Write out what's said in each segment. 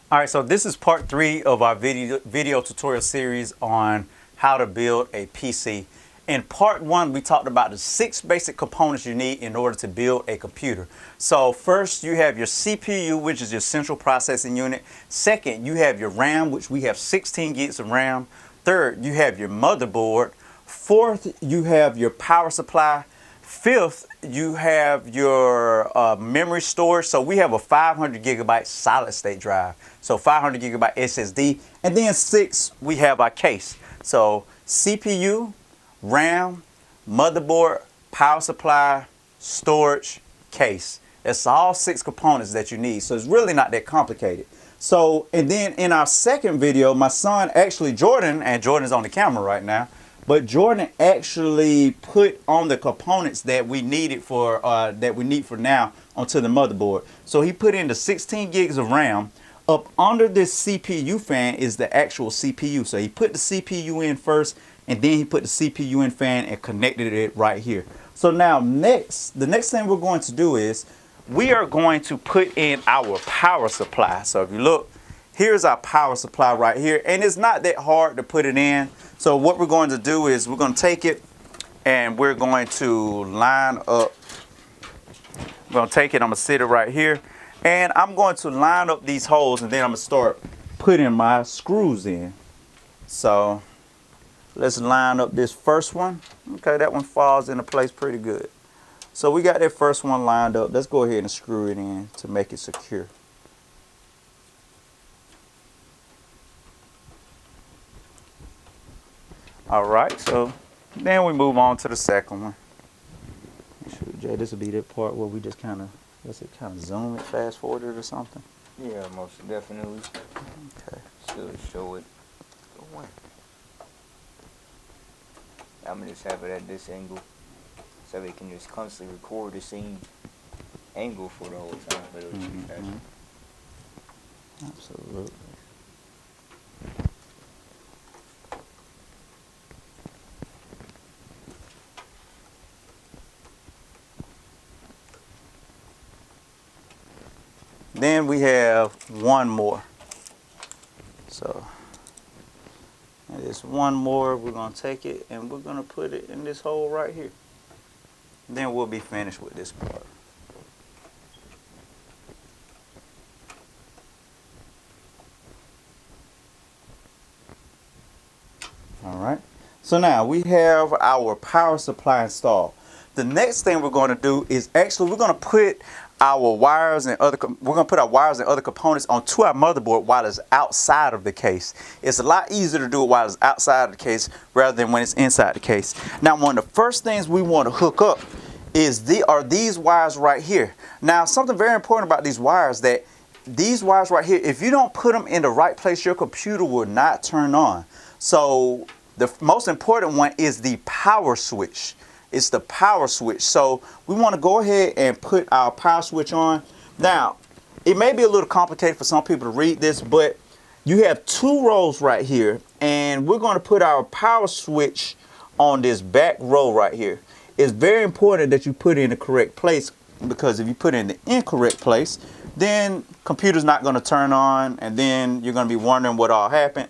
All right, so this is part 3 of our video tutorial series on how to build a PC. In part 1, we talked about the 6 basic components you need in order to build a computer. So first, you have your CPU, which is your central processing unit. Second, you have your RAM, which we have 16 gigs of RAM. Third, you have your motherboard. Fourth, you have your power supply. Fifth, you have your memory storage. So we have a 500 gigabyte solid state drive. So 500 gigabyte SSD. And then 6, we have our case. So CPU, RAM, motherboard, power supply, storage, case. That's all 6 components that you need. So it's really not that complicated. So, and then in our second video, my son actually, Jordan, and Jordan's on the camera right now, but Jordan actually put on the components that we needed for now onto the motherboard. So he put in the 16 gigs of RAM. Up under this CPU fan is the actual CPU. So he put the CPU in first, and then he put the CPU in fan and connected it right here. So now the next thing we're going to do is we are going to put in our power supply. So if you look, here's our power supply right here, and it's not that hard to put it in. So what we're going to do is we're going to take it and we're going to line up. I'm going to take it, I'm going to sit it right here, and I'm going to line up these holes, and then I'm going to start putting my screws in. So let's line up this first one. Okay, that one falls into place pretty good. So we got that first one lined up. Let's go ahead and screw it in to make it secure. All right, so then we move on to the second one. Jay, this will be that part where we just kind of zoom it, fast forward it or something. Yeah, most definitely. Okay. Should show it. Go on. I'm gonna just have it at this angle, so we can just constantly record the same angle for the whole time. But it'll be faster. Absolutely. Then we have one more. So there's one more. We're going to take it and we're going to put it in this hole right here. Then we'll be finished with this part. All right. So now we have our power supply installed. The next thing we're going to do is actually we're going to put our wires and other components onto our motherboard while it's outside of the case. It's a lot easier to do it while it's outside of the case rather than when it's inside the case. Now, one of the first things we want to hook up is these wires right here. Now, something very important about these wires, that these wires right here, if you don't put them in the right place, your computer will not turn on. So the most important one is the power switch. It's the power switch. So we want to go ahead and put our power switch on. Now, it may be a little complicated for some people to read this, but you have 2 rows right here, and we're going to put our power switch on this back row right here. It's very important that you put it in the correct place, because if you put it in the incorrect place, then computer's not going to turn on, and then you're going to be wondering what all happened.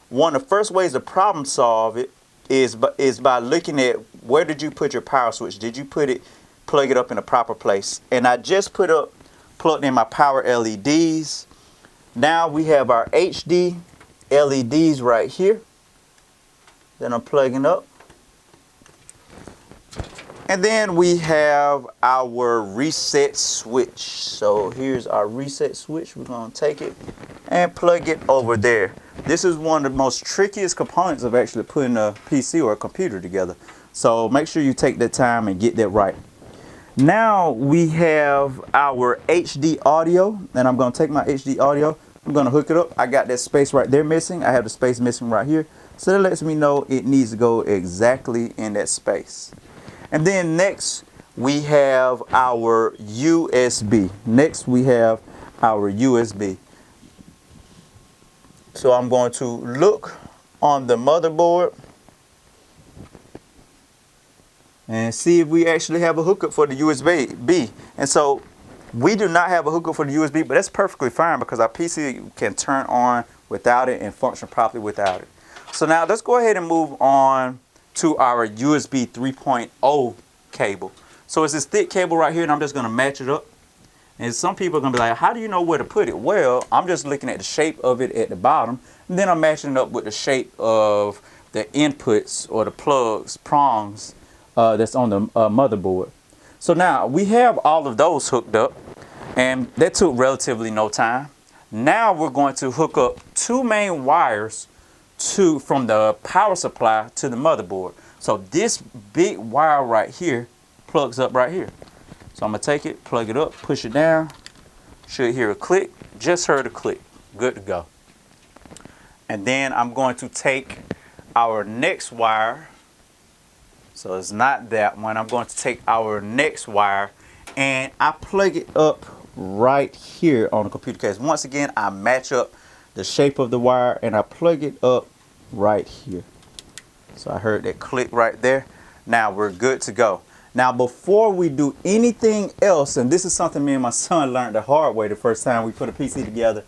One of the first ways to problem solve it is by looking at where did you put your power switch. Did you plug it up in the proper place? And I just plugged in my power LEDs. Now we have our HD LEDs right here that I'm plugging up. And then we have our reset switch. So here's our reset switch. We're going to take it and plug it over there. This is one of the most trickiest components of actually putting a PC or a computer together. So make sure you take that time and get that right. Now we have our HD audio, and I'm going to take my HD audio. I'm going to hook it up. I got that space right there missing. I have the space missing right here. So that lets me know it needs to go exactly in that space. And then next we have our USB. So I'm going to look on the motherboard and see if we actually have a hookup for the USB-B. And so We do not have a hookup for the USB, but that's perfectly fine because our PC can turn on without it and function properly without it. So now let's go ahead and move on to our USB 3.0 cable. So it's this thick cable right here, and I'm just going to match it up. And some people are going to be like, how do you know where to put it? Well, I'm just looking at the shape of it at the bottom, and then I'm matching it up with the shape of the inputs or the plugs, prongs that's on the motherboard. So now we have all of those hooked up, and that took relatively no time. Now we're going to hook up two main wires from the power supply to the motherboard. So this big wire right here plugs up right here. So I'm gonna take it, plug it up, push it down. Should hear a click. Just heard a click. Good to go. And then I'm going to take our next wire. So it's not that one. I'm going to take our next wire and I plug it up right here on the computer case. Once again, I match up the shape of the wire and I plug it up right here. So I heard that click right there. Now we're good to go. Now before we do anything else, and this is something me and my son learned the hard way the first time we put a PC together,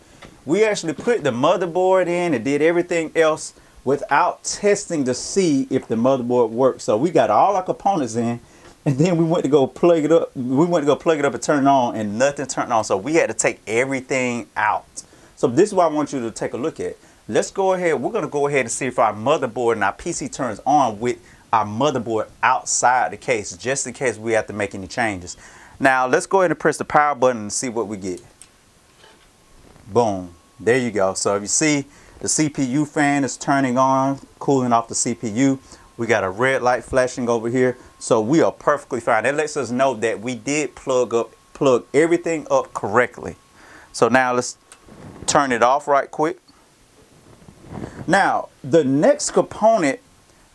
we actually put the motherboard in and did everything else without testing to see if the motherboard works. So we got all our components in, and then we went to go plug it up. We went to go plug it up and turn it on, and nothing turned on. So we had to take everything out. So this is what I want you to take a look at. Let's go ahead. We're going to go ahead and see if our motherboard and our PC turns on with our motherboard outside the case, just in case we have to make any changes. Now let's go ahead and press the power button and see what we get. Boom. There you go. So if you see, the CPU fan is turning on, cooling off the CPU. We got a red light flashing over here. So we are perfectly fine. That lets us know that we did plug everything up correctly. So now let's turn it off right quick. Now, the next component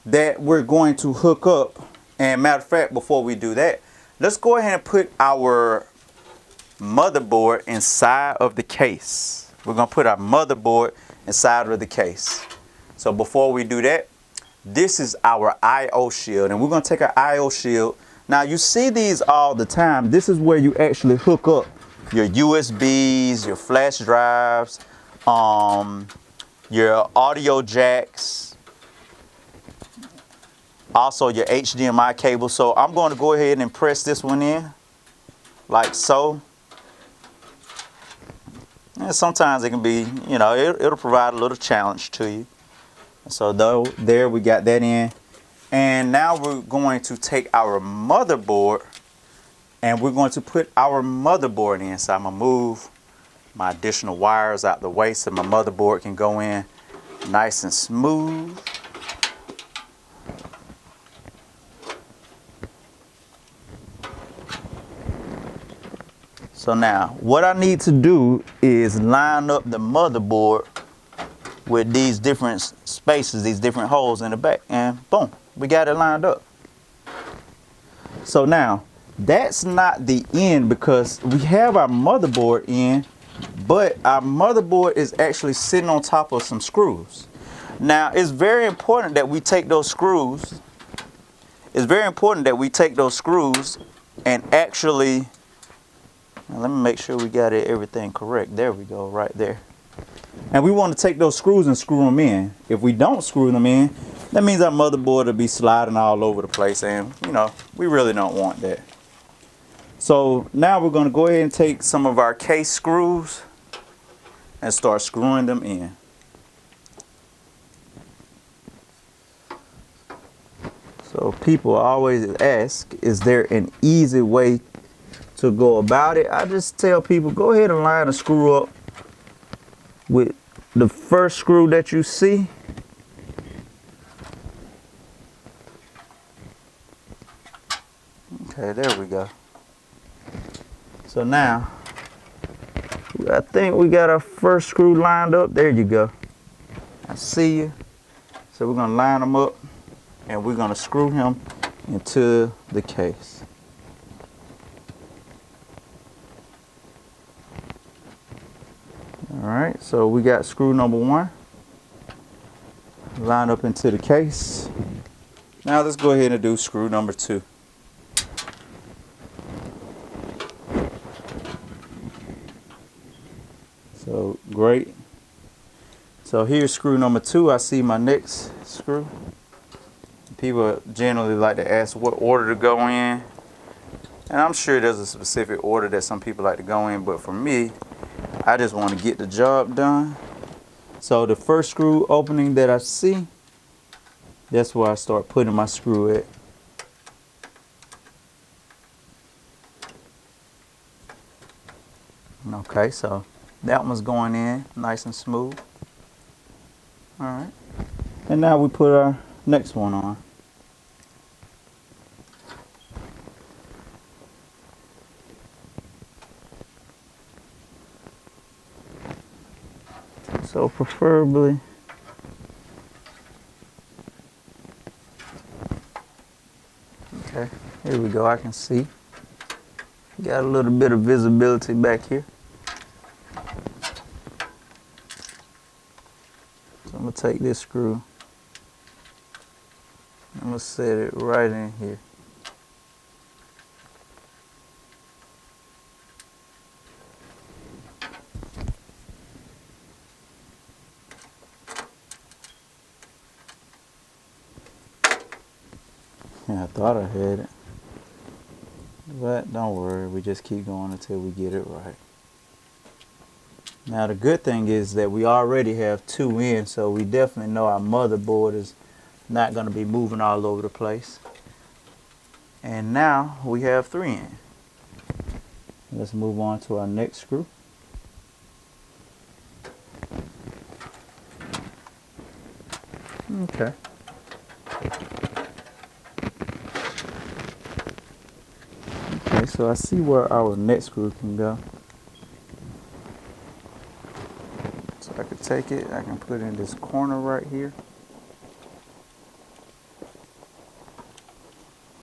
that we're going to hook up, and matter of fact, before we do that, let's go ahead and put our motherboard inside of the case. We're going to put our motherboard inside of the case. So before we do that, this is our I/O shield, and we're going to take our I/O shield. Now you see these all the time. This is where you actually hook up your USBs, your flash drives, your audio jacks, also your HDMI cable. So I'm going to go ahead and press this one in like so. And sometimes it can be, you know, it'll provide a little challenge to you. So there we got that in. And now we're going to take our motherboard and we're going to put our motherboard in. So I'm going to move my additional wires out the way so my motherboard can go in nice and smooth. So now what I need to do is line up the motherboard with these different spaces, these different holes in the back, and boom, we got it lined up. So now that's not the end because we have our motherboard in, but our motherboard is actually sitting on top of some screws. Now it's very important that we take those screws. It's very important that we take those screws and actually, now let me make sure we got everything correct. There we go, right there. And we want to take those screws and screw them in. If we don't screw them in, that means our motherboard will be sliding all over the place, and you know, we really don't want that. So now we're going to go ahead and take some of our case screws and start screwing them in. So people always ask, is there an easy way to go about it? I just tell people, go ahead and line a screw up with the first screw that you see. Okay, there we go. So now, I think we got our first screw lined up. There you go. I see you. So we're gonna line them up and we're gonna screw him into the case. All right, so we got screw number one lined up into the case. Now let's go ahead and do screw number two. So great. So here's screw number 2. I see my next screw. People generally like to ask what order to go in. And I'm sure there's a specific order that some people like to go in, but for me, I just want to get the job done. So the first screw opening that I see, that's where I start putting my screw at. Okay, so that one's going in nice and smooth. All right. And now we put our next one on. So preferably, okay, here we go, I can see. Got a little bit of visibility back here. So I'm gonna take this screw, I'm gonna set it right in here. Yeah, I thought I had it. But don't worry, we just keep going until we get it right. Now the good thing is that we already have 2 in, so we definitely know our motherboard is not going to be moving all over the place. And now we have 3 in. Let's move on to our next screw. Okay. Okay, so I see where our next screw can go. So I can take it, I can put it in this corner right here.